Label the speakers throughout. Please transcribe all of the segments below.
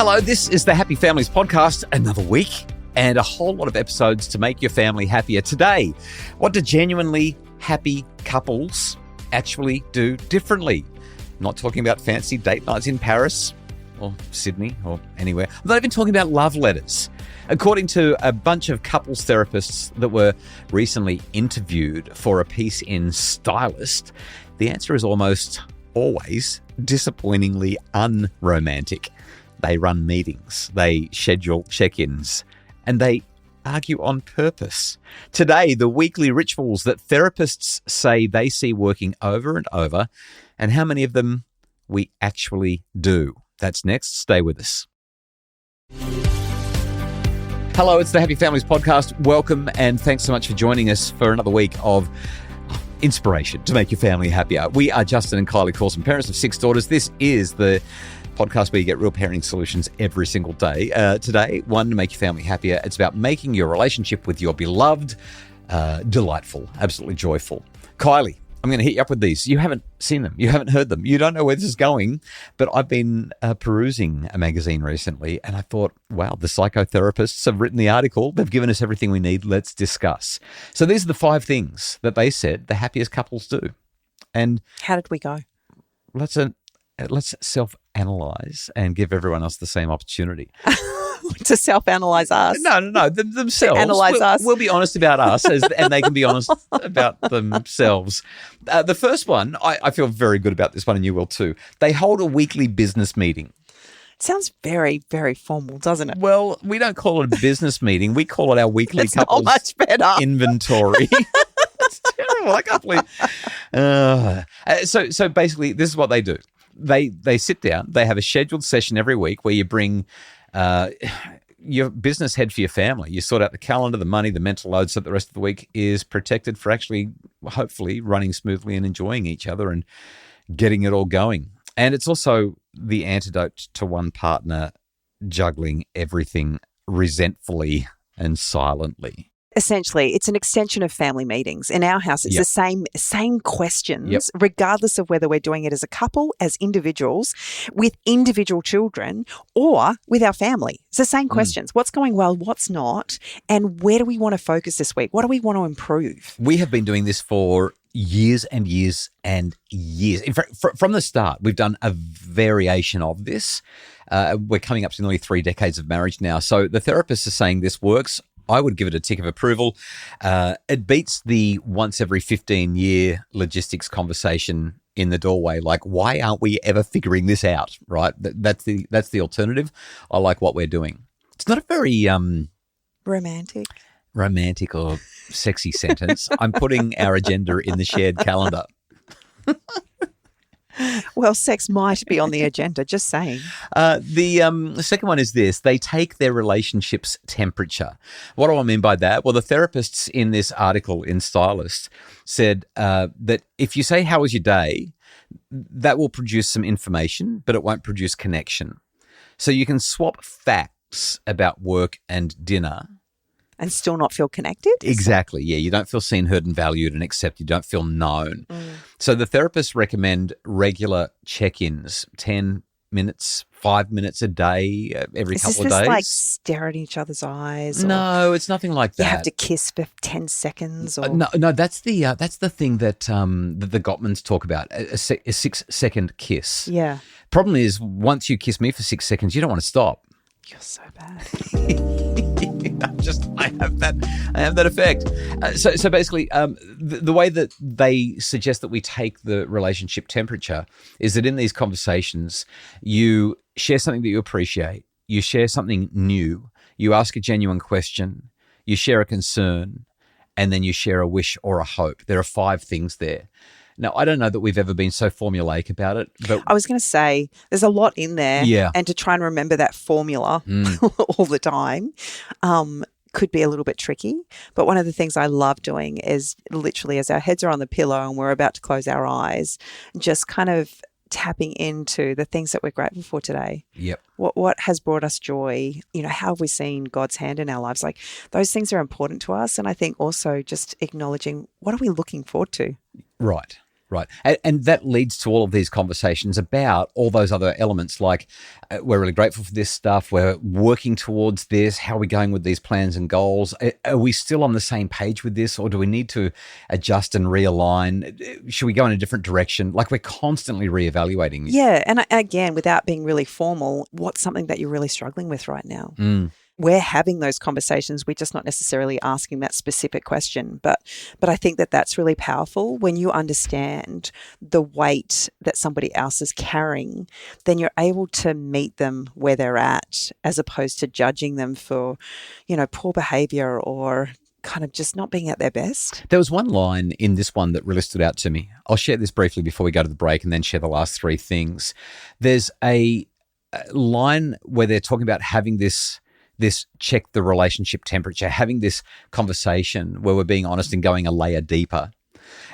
Speaker 1: Hello, this is the Happy Families Podcast, another week and a whole lot of episodes to make your family happier. Today, what do genuinely happy couples actually do differently? I'm not talking about fancy date nights in Paris or Sydney or anywhere. I'm not even talking about love letters. According to a bunch of couples therapists that were recently interviewed for a piece in Stylist, the answer is almost always disappointingly unromantic. They run meetings, they schedule check-ins, and they argue on purpose. Today, the weekly rituals that therapists say they see working over and over, and how many of them we actually do. That's next. Stay with us. Hello, it's the Happy Families Podcast. Welcome, and thanks so much for joining us for another week of inspiration to make your family happier. We are Justin and Kylie Coulson, parents of 6 daughters. This is the podcast where you get real parenting solutions every single day. Today, one, to make your family happier. It's about making your relationship with your beloved delightful, absolutely joyful. Kylie, I'm going to hit you up with these. You haven't seen them. You haven't heard them. You don't know where this is going. But I've been perusing a magazine recently, and I thought, wow, the psychotherapists have written the article. They've given us everything we need. Let's discuss. So these are the 5 things that they said the happiest couples do. And
Speaker 2: how did we go?
Speaker 1: Let's self-analyze and give everyone else the same opportunity.
Speaker 2: To self-analyze us?
Speaker 1: No, themselves.
Speaker 2: Analyze us.
Speaker 1: We'll be honest about us, and they can be honest about themselves. The first one, I feel very good about this one, and you will too. They hold a weekly business meeting.
Speaker 2: Sounds very, very formal, doesn't it?
Speaker 1: Well, we don't call it a business meeting. We call it our weekly
Speaker 2: it's
Speaker 1: couples
Speaker 2: not much better.
Speaker 1: Inventory. It's terrible. I can't believe. So basically, this is what they do. They sit down. They have a scheduled session every week where you bring your business head for your family. You sort out the calendar, the money, the mental load, so that the rest of the week is protected for actually, hopefully, running smoothly and enjoying each other and getting it all going. And it's also the antidote to one partner juggling everything resentfully and silently.
Speaker 2: Essentially, it's an extension of family meetings. In our house, it's the same questions, regardless of whether we're doing it as a couple, as individuals, with individual children, or with our family. It's the same questions. What's going well, what's not, and where do we want to focus this week? What do we want to improve?
Speaker 1: We have been doing this for years and years and years. In fact, from the start, we've done a variation of this. We're coming up to nearly 3 decades of marriage now. So the therapists are saying this works. I would give it a tick of approval. It beats the once every 15-year logistics conversation in the doorway. Like, why aren't we ever figuring this out? Right? That's the alternative. I like what we're doing. It's not a very romantic or sexy sentence. I'm putting our agenda in the shared calendar.
Speaker 2: Well, sex might be on the agenda, just saying.
Speaker 1: The second one is this. They take their relationship's temperature. What do I mean by that? Well, the therapists in this article in Stylist said that if you say, how was your day, that will produce some information, but it won't produce connection. So you can swap facts about work and dinner
Speaker 2: and still not feel connected?
Speaker 1: Exactly, yeah. You don't feel seen, heard, and valued and accepted. You don't feel known. So the therapists recommend regular check-ins, 10 minutes, 5 minutes a day, every couple of days.
Speaker 2: Is this like stare at each other's eyes?
Speaker 1: No, it's nothing like that.
Speaker 2: You have to kiss for 10 seconds? Or?
Speaker 1: No, that's the thing that the Gottmans talk about, a 6-second kiss.
Speaker 2: Yeah.
Speaker 1: Problem is, once you kiss me for 6 seconds, you don't want to stop.
Speaker 2: You're so bad.
Speaker 1: I have that effect. So basically, the way that they suggest that we take the relationship temperature is that in these conversations, you share something that you appreciate, you share something new, you ask a genuine question, you share a concern, and then you share a wish or a hope. There are 5 things there. Now, I don't know that we've ever been so formulaic about it. But
Speaker 2: I was going to say, there's a lot in there.
Speaker 1: Yeah.
Speaker 2: And to try and remember that formula all the time could be a little bit tricky. But one of the things I love doing is literally as our heads are on the pillow and we're about to close our eyes, just kind of tapping into the things that we're grateful for today.
Speaker 1: Yep.
Speaker 2: What has brought us joy? You know, how have we seen God's hand in our lives? Like those things are important to us. And I think also just acknowledging what are we looking forward to?
Speaker 1: Right. Right. And that leads to all of these conversations about all those other elements like we're really grateful for this stuff. We're working towards this. How are we going with these plans and goals? Are we still on the same page with this, or do we need to adjust and realign? Should we go in a different direction? Like we're constantly reevaluating.
Speaker 2: Yeah. And again, without being really formal, what's something that you're really struggling with right now? We're having those conversations. We're just not necessarily asking that specific question. But I think that that's really powerful. When you understand the weight that somebody else is carrying, then you're able to meet them where they're at, as opposed to judging them for, poor behavior or kind of just not being at their best.
Speaker 1: There was one line in this one that really stood out to me. I'll share this briefly before we go to the break and then share the last three things. There's a line where they're talking about having this check the relationship temperature, having this conversation where we're being honest and going a layer deeper.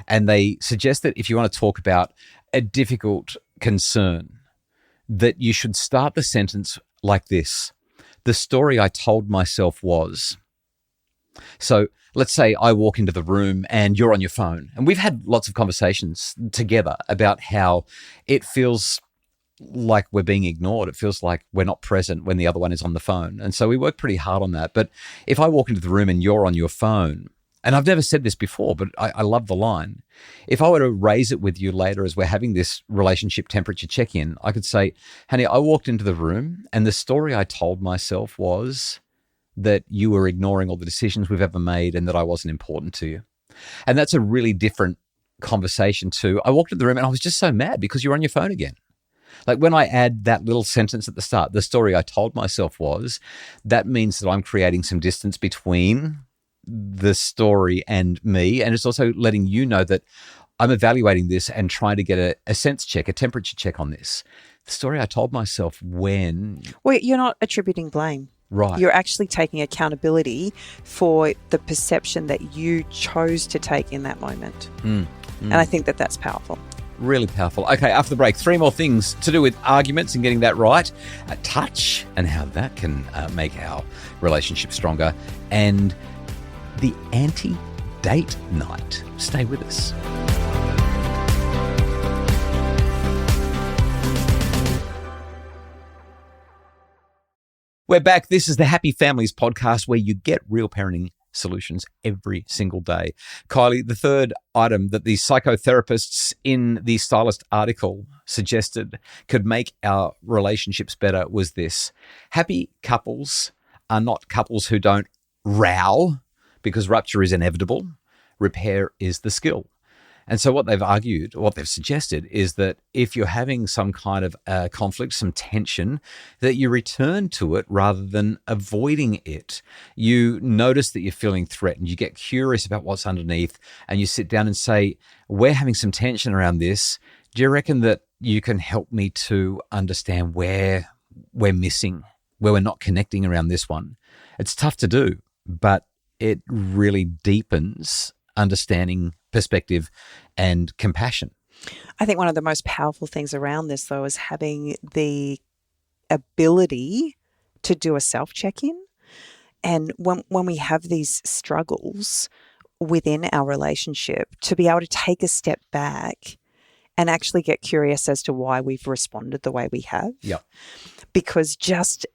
Speaker 1: And they suggest that if you want to talk about a difficult concern, that you should start the sentence like this. The story I told myself was. So let's say I walk into the room and you're on your phone. And we've had lots of conversations together about how it feels like we're being ignored. It feels like we're not present when the other one is on the phone. And so we work pretty hard on that. But if I walk into the room and you're on your phone, and I've never said this before, but I love the line. If I were to raise it with you later as we're having this relationship temperature check-in, I could say, honey, I walked into the room and the story I told myself was that you were ignoring all the decisions we've ever made and that I wasn't important to you. And that's a really different conversation to, I walked into the room and I was just so mad because you're on your phone again. Like when I add that little sentence at the start, the story I told myself was, that means that I'm creating some distance between the story and me. And it's also letting you know that I'm evaluating this and trying to get a sense check, a temperature check on this. The story I told myself when...
Speaker 2: Well, you're not attributing blame.
Speaker 1: Right.
Speaker 2: You're actually taking accountability for the perception that you chose to take in that moment. And I think that that's powerful.
Speaker 1: Really powerful. Okay, after the break, three more things to do with arguments and getting that right. Touch and how that can make our relationship stronger. And the anti-date night. Stay with us. We're back. This is the Happy Families podcast where you get real parenting solutions every single day. Kylie, the third item that the psychotherapists in the Stylist article suggested could make our relationships better was this. Happy couples are not couples who don't row because rupture is inevitable. Repair is the skill. And so what they've argued, what they've suggested is that if you're having some kind of conflict, some tension, that you return to it rather than avoiding it. You notice that you're feeling threatened. You get curious about what's underneath and you sit down and say, we're having some tension around this. Do you reckon that you can help me to understand where we're missing, where we're not connecting around this one? It's tough to do, but it really deepens understanding, perspective, and compassion.
Speaker 2: I think one of the most powerful things around this, though, is having the ability to do a self-check-in. And when we have these struggles within our relationship, to be able to take a step back and actually get curious as to why we've responded the way we have.
Speaker 1: Yep.
Speaker 2: Because just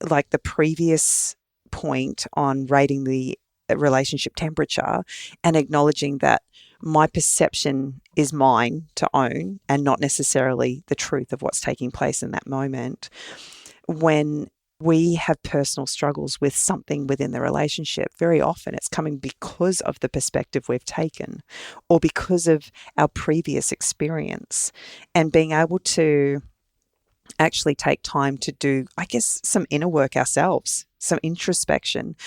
Speaker 2: like the previous point on rating the relationship temperature and acknowledging that my perception is mine to own and not necessarily the truth of what's taking place in that moment. When we have personal struggles with something within the relationship, very often it's coming because of the perspective we've taken or because of our previous experience, and being able to actually take time to do, I guess, some inner work ourselves, some introspection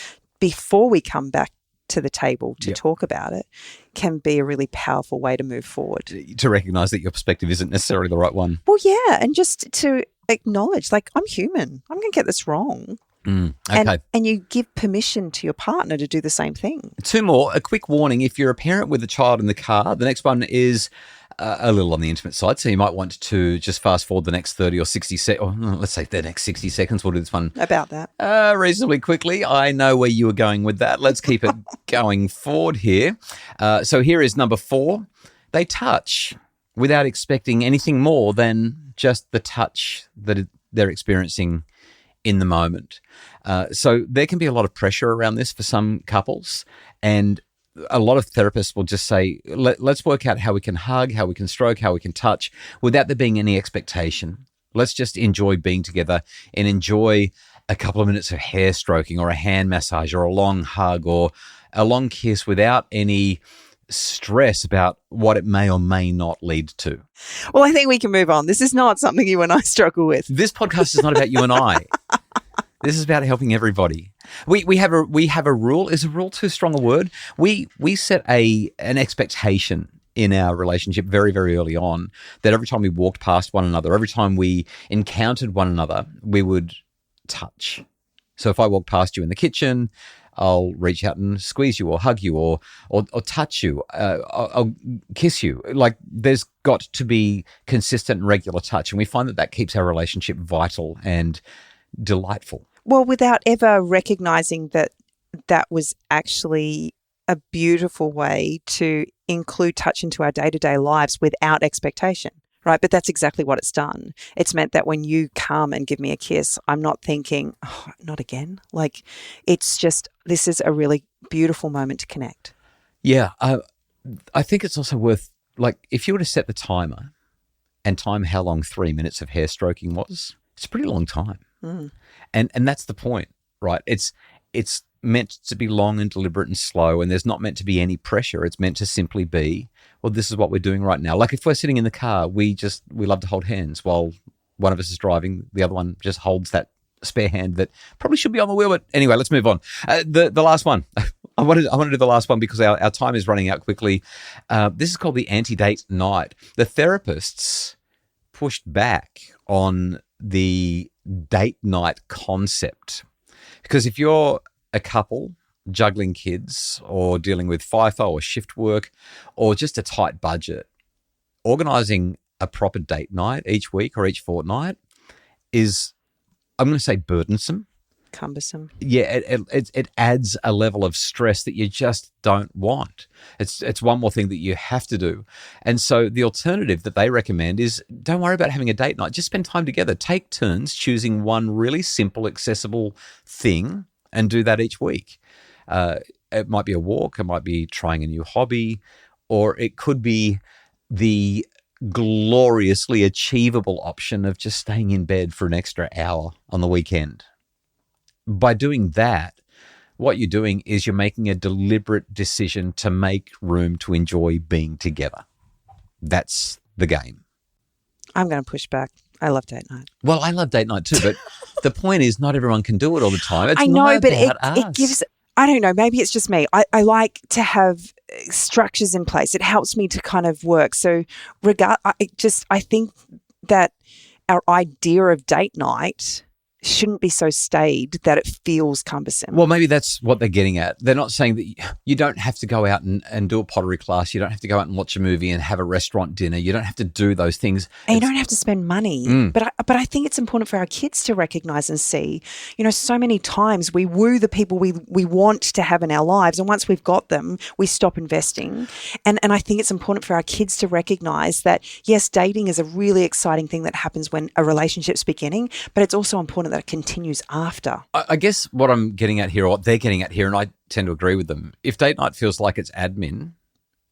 Speaker 2: before we come back to the table to talk about it, can be a really powerful way to move forward.
Speaker 1: To recognize that your perspective isn't necessarily the right one.
Speaker 2: Well, yeah, and just to acknowledge, like, I'm human. I'm going to get this wrong.
Speaker 1: Okay.
Speaker 2: And you give permission to your partner to do the same thing.
Speaker 1: Two more. A quick warning. If you're a parent with a child in the car, the next one is a little on the intimate side. So you might want to just fast forward the next 30 or 60 seconds, or let's say the next 60 seconds. We'll do this one
Speaker 2: about that
Speaker 1: reasonably quickly. I know where you were going with that. Let's keep it going forward here. So here is number 4. they touch without expecting anything more than just the touch that they're experiencing in the moment. So there can be a lot of pressure around this for some couples, and a lot of therapists will just say, let's work out how we can hug, how we can stroke, how we can touch without there being any expectation. Let's just enjoy being together and enjoy a couple of minutes of hair stroking or a hand massage or a long hug or a long kiss without any stress about what it may or may not lead to.
Speaker 2: Well, I think we can move on. This is not something you and I struggle with.
Speaker 1: This podcast is not about you and I. This is about helping everybody. We have a rule. Is a rule too strong a word? We set an expectation in our relationship very, very early on that every time we walked past one another, every time we encountered one another, we would touch. So if I walk past you in the kitchen, I'll reach out and squeeze you or hug you or touch you. I'll kiss you. Like, there's got to be consistent and regular touch. And we find that keeps our relationship vital and delightful.
Speaker 2: Well, without ever recognizing that was actually a beautiful way to include touch into our day-to-day lives without expectation. Right. But that's exactly what it's done. It's meant that when you come and give me a kiss, I'm not thinking, oh, not again. Like, it's just, this is a really beautiful moment to connect.
Speaker 1: Yeah. I think it's also worth, like, if you were to set the timer and time how long 3 minutes of hair stroking was, it's a pretty long time. Mm. And that's the point, right? It's meant to be long and deliberate and slow, and there's not meant to be any pressure. It's meant to simply be, well, this is what we're doing right now. Like, if we're sitting in the car, we love to hold hands while one of us is driving. The other one just holds that spare hand that probably should be on the wheel. But anyway, let's move on. The last one. I want to do the last one because our time is running out quickly. This is called the anti-date night. The therapists pushed back on the date night concept because if you're a couple juggling kids or dealing with FIFO or shift work or just a tight budget, organising a proper date night each week or each fortnight is, I'm going to say, burdensome.
Speaker 2: Cumbersome.
Speaker 1: Yeah, it adds a level of stress that you just don't want. It's one more thing that you have to do. And so the alternative that they recommend is don't worry about having a date night. Just spend time together. Take turns choosing one really simple, accessible thing and do that each week. It might be a walk, it might be trying a new hobby, or it could be the gloriously achievable option of just staying in bed for an extra hour on the weekend. By doing that, what you're doing is you're making a deliberate decision to make room to enjoy being together. That's the game.
Speaker 2: I'm going to push back. I love date night.
Speaker 1: Well, I love date night too, but the point is not everyone can do it all the time. It's
Speaker 2: I know,
Speaker 1: not
Speaker 2: but
Speaker 1: about
Speaker 2: it gives, I don't know, maybe it's just me. I like to have structures in place. It helps me to kind of work. So I think that our idea of date night shouldn't be so staid that it feels cumbersome.
Speaker 1: Well, maybe that's what they're getting at. They're not saying that you don't have to go out and do a pottery class. You don't have to go out and watch a movie and have a restaurant dinner. You don't have to do those things.
Speaker 2: And you don't have to spend money. But I think it's important for our kids to recognize and see, so many times we woo the people we want to have in our lives. And once we've got them, we stop investing. And I think it's important for our kids to recognize that, yes, dating is a really exciting thing that happens when a relationship's beginning, but it's also important that it continues after.
Speaker 1: I guess what I'm getting at here, or what they're getting at here, and I tend to agree with them, if date night feels like it's admin,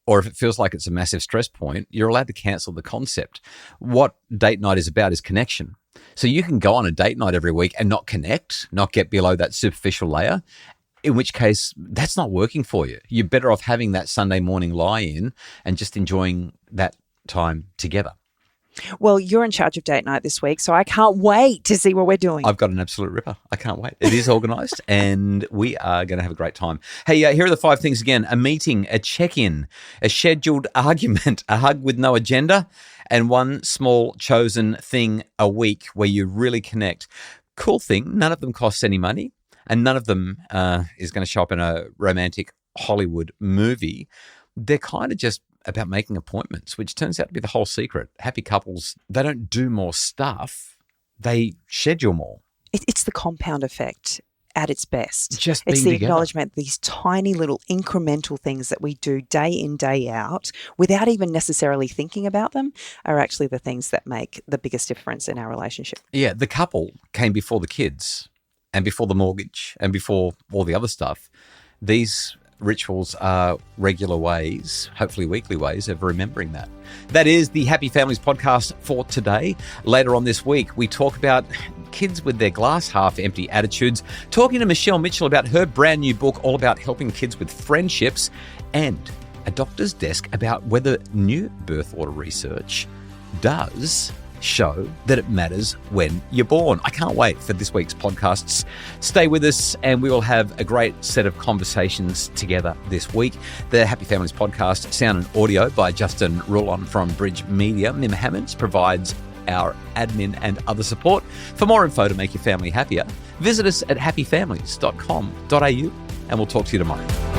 Speaker 1: or if it feels like it's a massive stress point, you're allowed to cancel the concept. What date night is about is connection. So you can go on a date night every week and not connect, not get below that superficial layer, in which case that's not working for you. You're better off having that Sunday morning lie-in and just enjoying that time together.
Speaker 2: Well, you're in charge of date night this week, so I can't wait to see what we're doing.
Speaker 1: I've got an absolute ripper. I can't wait. It is organised and we are going to have a great time. Hey, here are the 5 things again. A meeting, a check-in, a scheduled argument, a hug with no agenda, and one small chosen thing a week where you really connect. Cool thing, none of them costs any money and none of them is going to show up in a romantic Hollywood movie. They're kind of just about making appointments, which turns out to be the whole secret. Happy couples, they don't do more stuff, they schedule more.
Speaker 2: It's the compound effect. at its best.
Speaker 1: Just
Speaker 2: it's
Speaker 1: being
Speaker 2: the
Speaker 1: together.
Speaker 2: Acknowledgement, these tiny little incremental things that we do day in, day out, without even necessarily thinking about them, are actually the things that make the biggest difference in our relationship.
Speaker 1: Yeah, the couple came before the kids and before the mortgage and before all the other stuff. These rituals are regular ways, hopefully weekly ways, of remembering that. That is the Happy Families podcast for today. Later on this week, we talk about kids with their glass half empty attitudes, talking to Michelle Mitchell about her brand new book all about helping kids with friendships, and a doctor's desk about whether new birth order research does show that it matters when you're born. I can't wait for this week's podcasts. Stay with us and we will have a great set of conversations together this week. The Happy Families podcast, sound and audio by Justin Rulon from Bridge Media. Mim Hammonds provides our admin and other support. For more info to make your family happier, visit us at happyfamilies.com.au and we'll talk to you tomorrow.